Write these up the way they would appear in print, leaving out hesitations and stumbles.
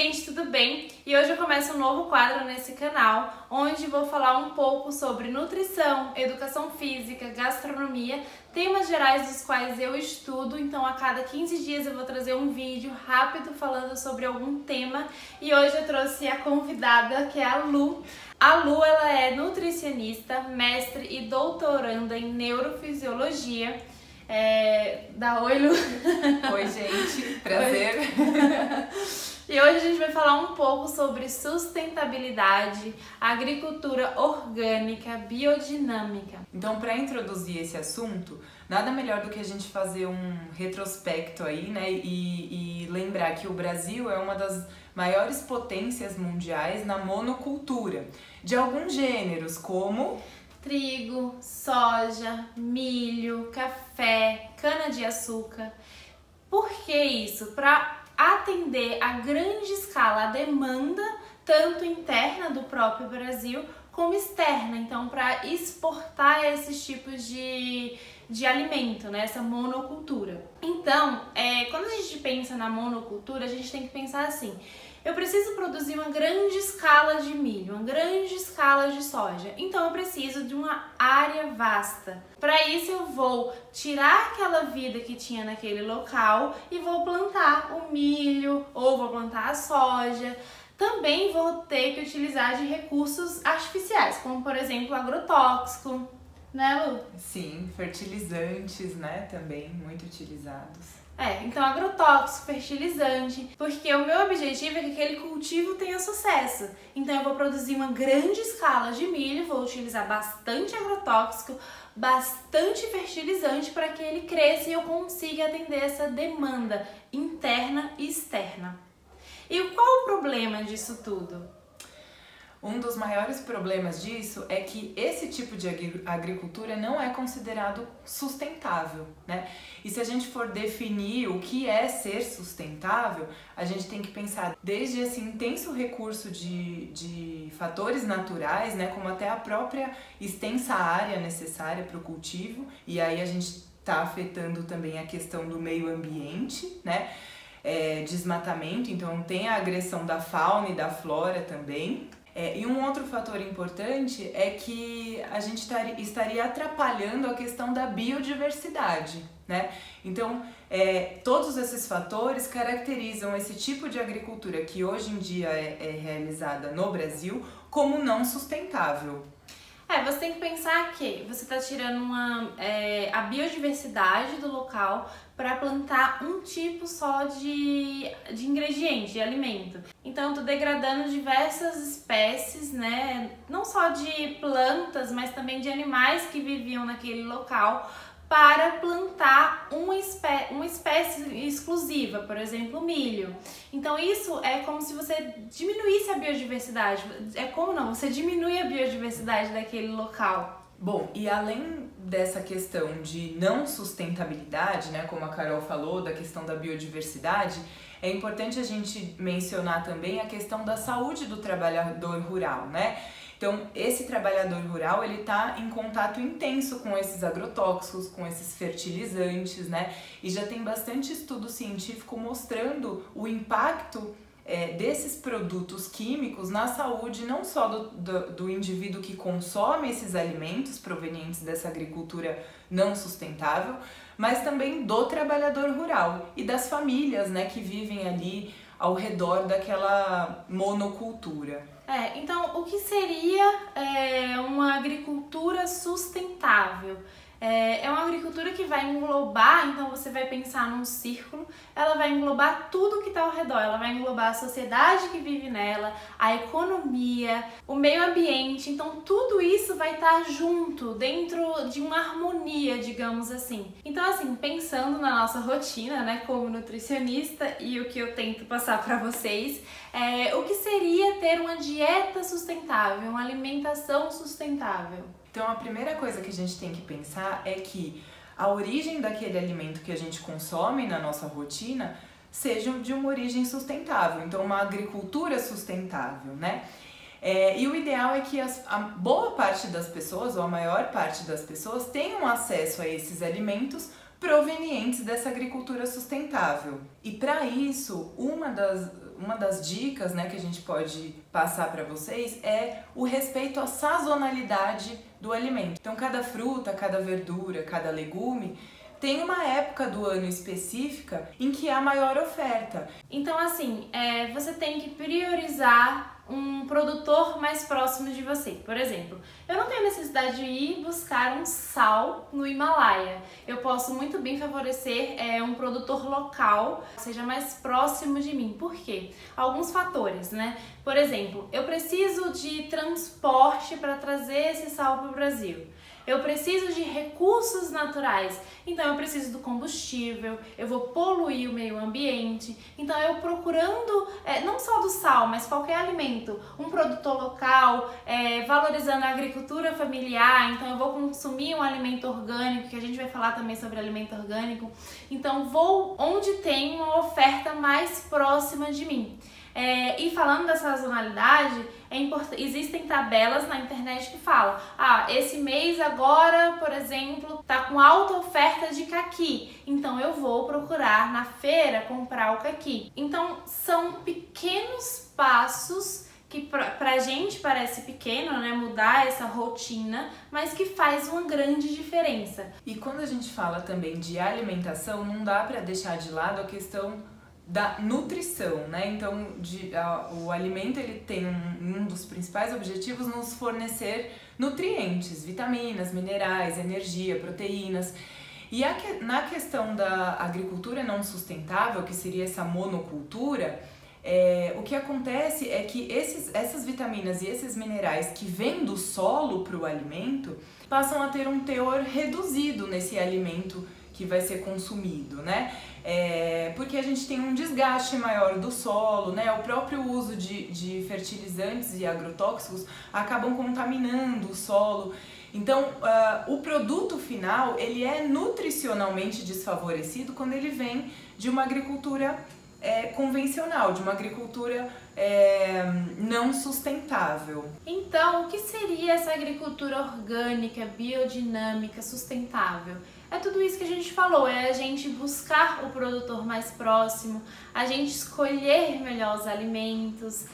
gente, tudo bem? E hoje eu começo um novo quadro nesse canal, onde vou falar um pouco sobre nutrição, educação física, gastronomia, temas gerais dos quais eu estudo. Então a cada 15 dias eu vou trazer um vídeo rápido falando sobre algum tema. E hoje eu trouxe a convidada, que é a Lu. A Lu, ela é nutricionista, mestre e doutoranda em neurofisiologia. Dá oi, Lu. Oi, gente. Prazer. E hoje a gente vai falar um pouco sobre sustentabilidade, agricultura orgânica, biodinâmica. Então, para introduzir esse assunto, nada melhor do que a gente fazer um retrospecto aí, né? E lembrar que o Brasil é uma das maiores potências mundiais na monocultura de alguns gêneros, como trigo, soja, milho, café, cana-de-açúcar. Por que isso? Para atender a grande escala a demanda, tanto interna do próprio Brasil, como externa. Então, para exportar esses tipos de alimento, né? Essa monocultura. Então, quando a gente pensa na monocultura, a gente tem que pensar assim: eu preciso produzir uma grande escala de milho, uma grande escala de soja. Então eu preciso de uma área vasta. Para isso eu vou tirar aquela vida que tinha naquele local e vou plantar o milho ou vou plantar a soja. Também vou ter que utilizar de recursos artificiais, como por exemplo agrotóxico, né, Lu? Sim, fertilizantes, né, também muito utilizados. Então agrotóxico, fertilizante, porque o meu objetivo é que aquele cultivo tenha sucesso. Então eu vou produzir uma grande escala de milho, vou utilizar bastante agrotóxico, bastante fertilizante para que ele cresça e eu consiga atender essa demanda interna e externa. E qual o problema disso tudo? Um dos maiores problemas disso é que esse tipo de agricultura não é considerado sustentável, né? E se a gente for definir o que é ser sustentável, a gente tem que pensar desde esse intenso recurso de fatores naturais, né, como até a própria extensa área necessária para o cultivo, e aí a gente está afetando também a questão do meio ambiente, né? Desmatamento, então tem a agressão da fauna e da flora também. E um outro fator importante é que a gente estaria atrapalhando a questão da biodiversidade, né? Então, todos esses fatores caracterizam esse tipo de agricultura que hoje em dia é realizada no Brasil como não sustentável. Você tem que pensar que você está tirando a biodiversidade do local para plantar um tipo só de ingrediente, de alimento. Então eu tô degradando diversas espécies, né? Não só de plantas, mas também de animais que viviam naquele local, para plantar uma espécie exclusiva, por exemplo, o milho. Então isso é como se você diminuísse a biodiversidade. Você diminui a biodiversidade daquele local. Bom, e além dessa questão de não sustentabilidade, né, como a Carol falou, da questão da biodiversidade, é importante a gente mencionar também a questão da saúde do trabalhador rural, né? Então, esse trabalhador rural, ele tá em contato intenso com esses agrotóxicos, com esses fertilizantes, né? E já tem bastante estudo científico mostrando o impacto desses produtos químicos na saúde, não só do indivíduo que consome esses alimentos provenientes dessa agricultura não sustentável, mas também do trabalhador rural e das famílias, né, que vivem ali ao redor daquela monocultura. Então o que seria uma agricultura sustentável? É uma agricultura que vai englobar, então você vai pensar num círculo, ela vai englobar tudo que está ao redor, ela vai englobar a sociedade que vive nela, a economia, o meio ambiente, então tudo isso vai estar junto, dentro de uma harmonia, digamos assim. Então assim, pensando na nossa rotina, né, como nutricionista e o que eu tento passar para vocês, o que seria ter uma dieta sustentável, uma alimentação sustentável? Então a primeira coisa que a gente tem que pensar é que a origem daquele alimento que a gente consome na nossa rotina seja de uma origem sustentável, então uma agricultura sustentável, né? E o ideal é que a boa parte das pessoas, ou a maior parte das pessoas, tenham acesso a esses alimentos provenientes dessa agricultura sustentável. E para isso, uma das dicas, né, que a gente pode passar para vocês é o respeito à sazonalidade do alimento. Então, cada fruta, cada verdura, cada legume tem uma época do ano específica em que há maior oferta. Então, assim, você tem que priorizar um produtor mais próximo de você. Por exemplo, eu não tenho necessidade de ir buscar um sal no Himalaia. Eu posso muito bem favorecer um produtor local, que seja mais próximo de mim. Por quê? Alguns fatores, né? Por exemplo, eu preciso de transporte para trazer esse sal para o Brasil. Eu preciso de recursos naturais, então eu preciso do combustível, eu vou poluir o meio ambiente. Então eu procurando, não só do sal, mas qualquer alimento, um produtor local, valorizando a agricultura familiar, então eu vou consumir um alimento orgânico, que a gente vai falar também sobre alimento orgânico. Então vou onde tem uma oferta mais próxima de mim. E falando da sazonalidade, existem tabelas na internet que falam: esse mês agora, por exemplo, tá com alta oferta de caqui, então eu vou procurar na feira comprar o caqui. Então são pequenos passos que pra gente parece pequeno, né, mudar essa rotina, mas que faz uma grande diferença. E quando a gente fala também de alimentação, não dá para deixar de lado a questão da nutrição, né? Então, o alimento ele tem um dos principais objetivos nos fornecer nutrientes, vitaminas, minerais, energia, proteínas. E na questão da agricultura não sustentável, que seria essa monocultura, o que acontece é que essas vitaminas e esses minerais que vêm do solo para o alimento passam a ter um teor reduzido nesse alimento que vai ser consumido, né? Porque a gente tem um desgaste maior do solo, né? O próprio uso de fertilizantes e agrotóxicos acabam contaminando o solo. Então, o produto final, ele é nutricionalmente desfavorecido quando ele vem de uma agricultura convencional, de uma agricultura não sustentável. Então, o que seria essa agricultura orgânica, biodinâmica, sustentável? É tudo isso que a gente falou, é a gente buscar o produtor mais próximo, a gente escolher melhor os alimentos,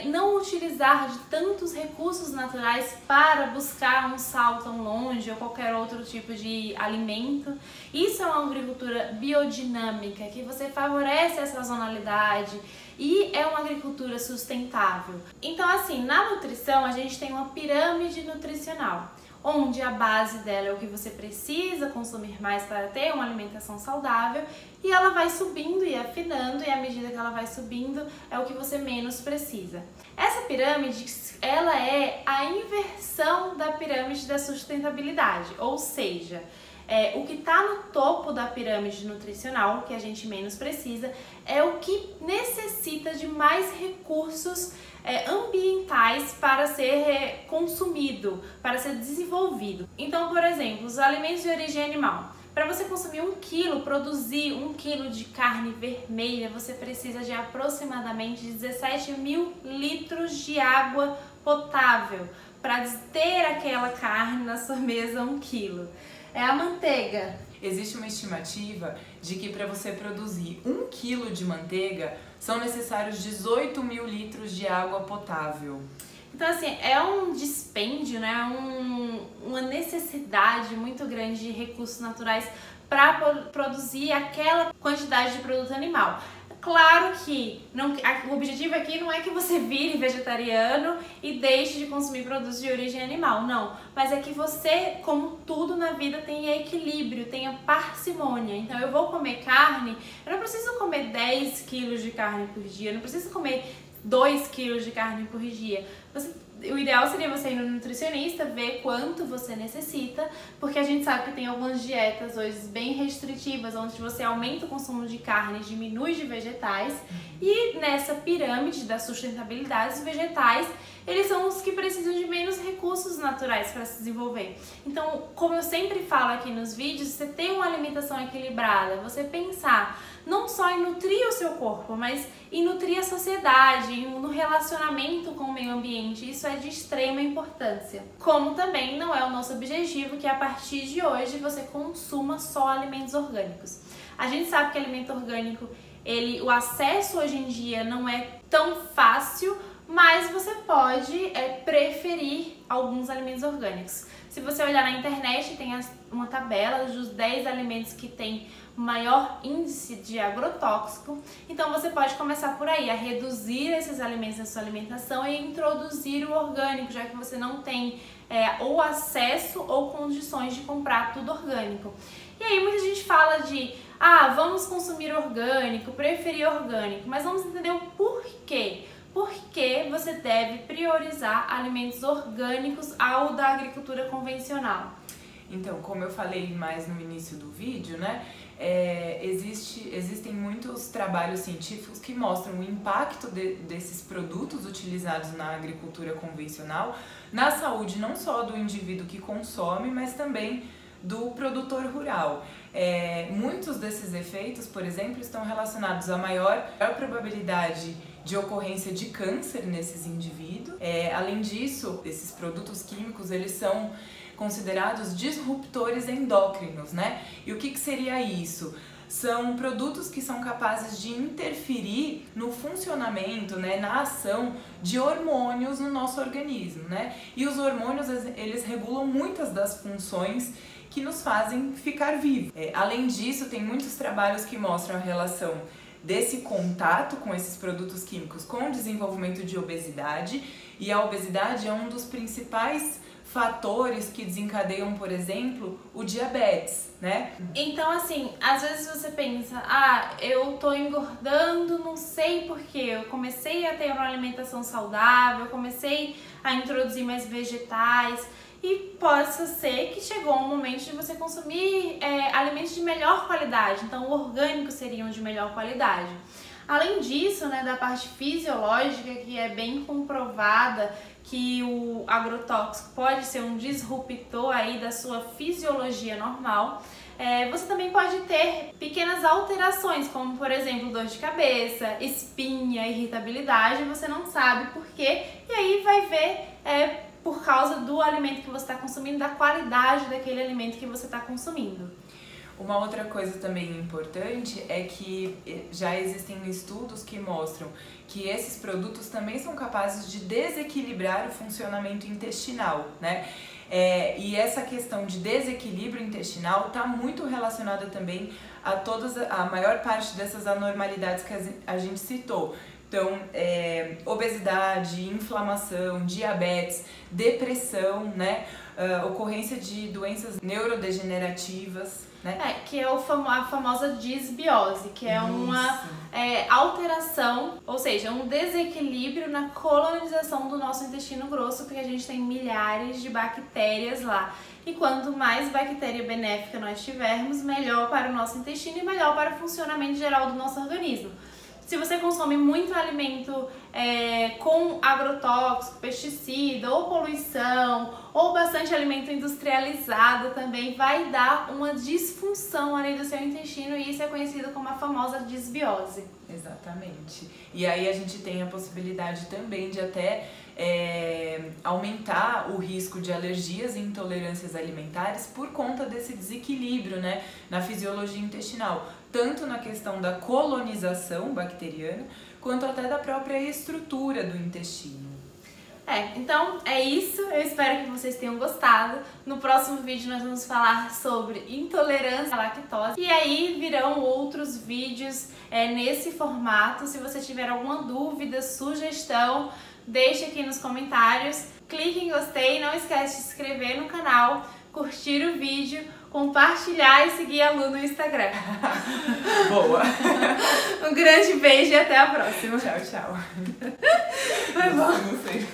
não utilizar de tantos recursos naturais para buscar um sal tão longe ou qualquer outro tipo de alimento. Isso é uma agricultura biodinâmica, que você favorece a sazonalidade e é uma agricultura sustentável. Então, assim, na nutrição a gente tem uma pirâmide nutricional, onde a base dela é o que você precisa consumir mais para ter uma alimentação saudável, e ela vai subindo e afinando, e à medida que ela vai subindo é o que você menos precisa. Essa pirâmide, ela é a inversão da pirâmide da sustentabilidade, ou seja, o que está no topo da pirâmide nutricional, que a gente menos precisa, é o que necessita de mais recursos ambientais para ser consumido, para ser desenvolvido. Então, por exemplo, os alimentos de origem animal. Para você consumir 1 quilo, produzir 1 quilo de carne vermelha, você precisa de aproximadamente 17 mil litros de água potável para ter aquela carne na sua mesa 1 quilo. A manteiga. Existe uma estimativa de que para você produzir 1 quilo de manteiga são necessários 18 mil litros de água potável. Então, assim, é um dispêndio, né? Uma necessidade muito grande de recursos naturais para produzir aquela quantidade de produto animal. Claro que o objetivo aqui não é que você vire vegetariano e deixe de consumir produtos de origem animal, não. Mas é que você, como tudo na vida, tenha equilíbrio, tenha parcimônia. Então eu vou comer carne, eu não preciso comer 10 quilos de carne por dia, eu não preciso comer 2 quilos de carne por dia. O ideal seria você ir no nutricionista, ver quanto você necessita, porque a gente sabe que tem algumas dietas hoje bem restritivas, onde você aumenta o consumo de carne e diminui de vegetais, e nessa pirâmide da sustentabilidade, os vegetais, eles são os que precisam de menos recursos naturais para se desenvolver. Então, como eu sempre falo aqui nos vídeos, você ter uma alimentação equilibrada, você pensar não só em nutrir o seu corpo, mas em nutrir a sociedade, no relacionamento com o meio ambiente. Isso é de extrema importância. Como também não é o nosso objetivo que a partir de hoje você consuma só alimentos orgânicos. A gente sabe que alimento orgânico o acesso hoje em dia não é tão fácil, mas você pode preferir alguns alimentos orgânicos. Se você olhar na internet, tem uma tabela dos 10 alimentos que tem maior índice de agrotóxico. Então você pode começar por aí, a reduzir esses alimentos na sua alimentação e introduzir o orgânico, já que você não tem ou acesso ou condições de comprar tudo orgânico. E aí muita gente fala de, vamos consumir orgânico, preferir orgânico, mas vamos entender o porquê. Por que você deve priorizar alimentos orgânicos ao da agricultura convencional? Então, como eu falei mais no início do vídeo, né, existem muitos trabalhos científicos que mostram o impacto desses produtos utilizados na agricultura convencional na saúde não só do indivíduo que consome, mas também do produtor rural. Muitos desses efeitos, por exemplo, estão relacionados à maior probabilidade de ocorrência de câncer nesses indivíduos. Além disso, esses produtos químicos, eles são considerados disruptores endócrinos, né? E o que seria isso? São produtos que são capazes de interferir no funcionamento, né, na ação de hormônios no nosso organismo, né? E os hormônios, eles regulam muitas das funções que nos fazem ficar vivos. Além disso, tem muitos trabalhos que mostram a relação desse contato com esses produtos químicos com o desenvolvimento de obesidade, e a obesidade é um dos principais fatores que desencadeiam, por exemplo, o diabetes, né? Então, assim, às vezes você pensa, eu tô engordando, não sei porquê, eu comecei a ter uma alimentação saudável, comecei a introduzir mais vegetais, e possa ser que chegou um momento de você consumir alimentos de melhor qualidade, então orgânicos seriam de melhor qualidade. Além disso, né, da parte fisiológica, que é bem comprovada que o agrotóxico pode ser um disruptor aí da sua fisiologia normal, você também pode ter pequenas alterações, como por exemplo dor de cabeça, espinha, irritabilidade, você não sabe por quê, e aí vai ver por causa do alimento que você está consumindo, da qualidade daquele alimento que você está consumindo. Uma outra coisa também importante é que já existem estudos que mostram que esses produtos também são capazes de desequilibrar o funcionamento intestinal, né? E essa questão de desequilíbrio intestinal está muito relacionada também a maior parte dessas anormalidades que a gente citou. Então, obesidade, inflamação, diabetes, depressão, né? Ocorrência de doenças neurodegenerativas, né? Que é a famosa disbiose, que é uma alteração, ou seja, um desequilíbrio na colonização do nosso intestino grosso, porque a gente tem milhares de bactérias lá. E quanto mais bactéria benéfica nós tivermos, melhor para o nosso intestino e melhor para o funcionamento geral do nosso organismo. Se você consome muito alimento com agrotóxico, pesticida ou poluição, ou bastante alimento industrializado também, vai dar uma disfunção ali do seu intestino, e isso é conhecido como a famosa disbiose. Exatamente. E aí a gente tem a possibilidade também de até aumentar o risco de alergias e intolerâncias alimentares por conta desse desequilíbrio, né, na fisiologia intestinal, tanto na questão da colonização bacteriana, quanto até da própria estrutura do intestino. Então é isso, eu espero que vocês tenham gostado. No próximo vídeo nós vamos falar sobre intolerância à lactose, e aí virão outros vídeos nesse formato. Se você tiver alguma dúvida, sugestão, deixe aqui nos comentários, clique em gostei, não esquece de se inscrever no canal, curtir o vídeo, compartilhar e seguir a Lu no Instagram. Boa! Um grande beijo e até a próxima. Tchau, tchau. Foi bom. Não sei.